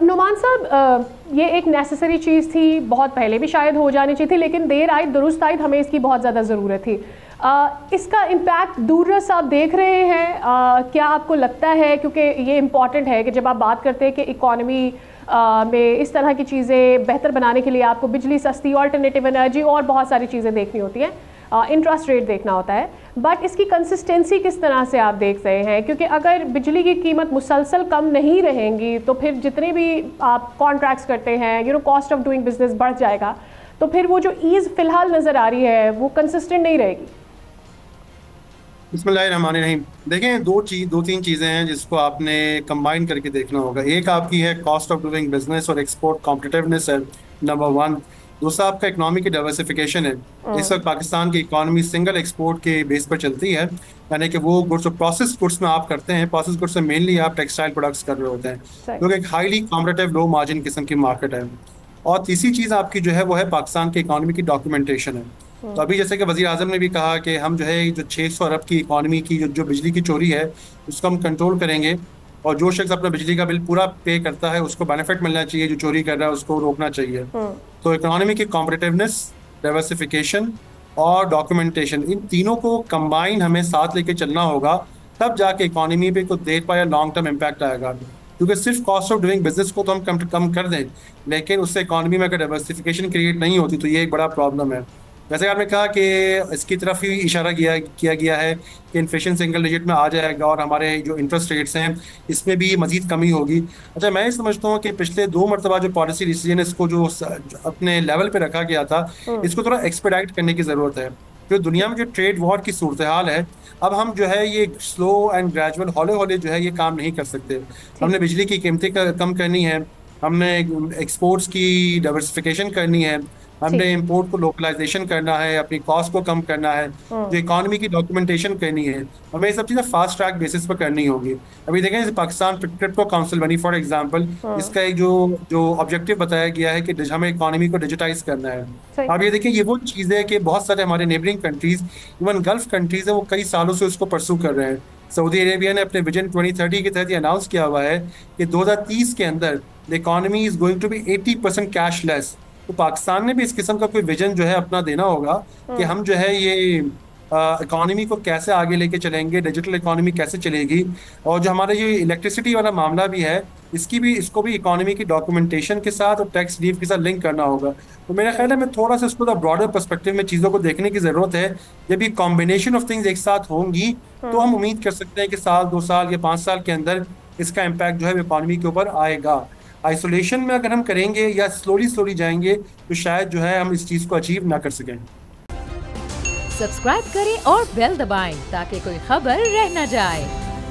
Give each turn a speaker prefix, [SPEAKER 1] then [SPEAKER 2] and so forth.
[SPEAKER 1] नुमान साहब, ये एक नेसेसरी चीज़ थी, बहुत पहले भी शायद हो जानी चाहिए थी, लेकिन देर आए दुरुस्त आए, हमें इसकी बहुत ज़्यादा ज़रूरत थी। इसका इम्पैक्ट दूररस आप देख रहे हैं, क्या आपको लगता है, क्योंकि ये इम्पॉर्टेंट है कि जब आप बात करते हैं कि इकॉनमी में इस तरह की चीज़ें बेहतर बनाने के लिए आपको बिजली सस्ती, ऑल्टरनेटिव एनर्जी और बहुत सारी चीज़ें देखनी होती हैं, इंटरेस्ट रेट देखना होता है, बट इसकी कंसिस्टेंसी किस तरह से आप देख रहे हैं? क्योंकि अगर बिजली की कीमत मुसलसल कम नहीं रहेंगी तो फिर जितने भी आप कॉन्ट्रैक्ट्स करते हैं, कॉस्ट ऑफ डूइंग बिजनेस बढ़ जाएगा, तो फिर वो जो ईज़ फिलहाल नज़र आ रही है वो कंसिस्टेंट नहीं रहेगी।
[SPEAKER 2] बिस्मिल्लाहिर्रहमानिर्रहीम। देखें, दो तीन चीज़ें हैं जिसको आपने कंबाइन करके देखना होगा। एक आपकी है कॉस्ट ऑफ डूइंग बिजनेस और एक्सपोर्ट कॉम्पिटिटिवनेस है, नंबर वन। दूसरा आपका इकोनॉमी की डाइवर्सिफिकेशन है। इस वक्त पाकिस्तान की इकोनॉमी सिंगल एक्सपोर्ट के बेस पर चलती है, यानी कि वो गुड्स प्रोसेस गुड्स में आप करते हैं, प्रोसेस गुड्स में मेनली आप टेक्सटाइल प्रोडक्ट्स कर रहे होते हैं, जो कि एक हाईली कॉम्पिटिटिव लो मार्जिन किस्म की मार्केट है। और तीसरी चीज़ आपकी जो है वो है पाकिस्तान की इकोनॉमी की डॉक्यूमेंटेशन है। तो अभी जैसे कि वज़ीर आज़म ने भी कहा कि हम जो है जो 600 अरब की इकॉनमी की जो बिजली की चोरी है उसको हम कंट्रोल करेंगे, और जो शख्स अपना बिजली का बिल पूरा पे करता है उसको बेनिफिट मिलना चाहिए, जो चोरी कर रहा है उसको रोकना चाहिए। तो इकोनॉमी की कॉम्पिटिटिवनेस, डाइवर्सिफिकेशन और डॉक्यूमेंटेशन, इन तीनों को कंबाइन हमें साथ लेके चलना होगा, तब जाके इकोनॉमी पे कुछ देर पा या लॉन्ग टर्म इम्पैक्ट आएगा। क्योंकि सिर्फ कॉस्ट ऑफ डूइंग बिजनेस को तो हम कम कर दें, लेकिन उससे इकोनॉमी में अगर डाइवर्सिफिकेशन क्रिएट नहीं होती तो ये एक बड़ा प्रॉब्लम है। वैसे आपने कहा कि इसकी तरफ ही इशारा किया गया है कि इन्फ्लेशन सिंगल डिजिट में आ जाएगा और हमारे जो इंटरेस्ट रेट्स हैं इसमें भी मजीद कमी होगी। अच्छा, मैं समझता हूँ कि पिछले 2 मरतबा जो पॉलिसी डिसीजन इसको जो अपने लेवल पे रखा गया था, इसको थोड़ा एक्सपेडाइट करने की ज़रूरत है। जो दुनिया में जो ट्रेड वॉर की सूरत हाल है, अब हम जो है ये स्लो एंड ग्रेजुअल हौले हौले जो है ये काम नहीं कर सकते। हमने बिजली की कीमतें कम करनी है, हमने एक्सपोर्ट्स की डाइवर्सिफिकेशन करनी है, हमने इंपोर्ट को लोकलाइजेशन करना है, अपनी कॉस्ट को कम करना है, जो इकोनॉमी की डॉक्यूमेंटेशन करनी है, हमें ये सब चीज़ें फास्ट ट्रैक बेसिस पर करनी होगी। अभी देखें जैसे पाकिस्तान क्रिप्टो काउंसिल बनी फॉर एग्जांपल, इसका एक जो जो ऑब्जेक्टिव बताया गया है कि हमें इकोनॉमी को डिजिटाइज करना है। अब ये देखिए, ये वो चीज़ है कि बहुत सारे हमारे neighbouring countries, even gulf countries है, वो कई सालों से उसको परसू कर रहे हैं। सऊदी अरेबिया ने अपने विजन 2030 के तहत अनाउंस किया हुआ है कि 2030 के अंदर the economy is going to be 80% cashless. तो पाकिस्तान ने भी इस किस्म का कोई विजन जो है अपना देना होगा कि हम जो है ये इकोनॉमी को कैसे आगे लेके चलेंगे, डिजिटल इकोनॉमी कैसे चलेगी, और जो हमारा ये इलेक्ट्रिसिटी वाला मामला भी है इसको भी इकोनॉमी की डॉक्यूमेंटेशन के साथ और टैक्स रिलीफ के साथ लिंक करना होगा। तो मेरा ख्याल है मैं थोड़ा सा इसको ब्रॉडर पर्सपेक्टिव में चीज़ों को देखने की ज़रूरत है। जब ये कॉम्बिनेशन ऑफ थिंग्स एक साथ होंगी तो हम उम्मीद कर सकते हैं कि साल 2 साल या 5 साल के अंदर इसका इम्पैक्ट जो है इकोनॉमी के ऊपर आएगा। आइसोलेशन में अगर हम करेंगे या स्लोली स्लोली जाएंगे तो शायद जो है हम इस चीज़ को अचीव ना कर सकें।
[SPEAKER 3] सब्सक्राइब करें और बेल दबाएं ताकि कोई खबर रह न जाए।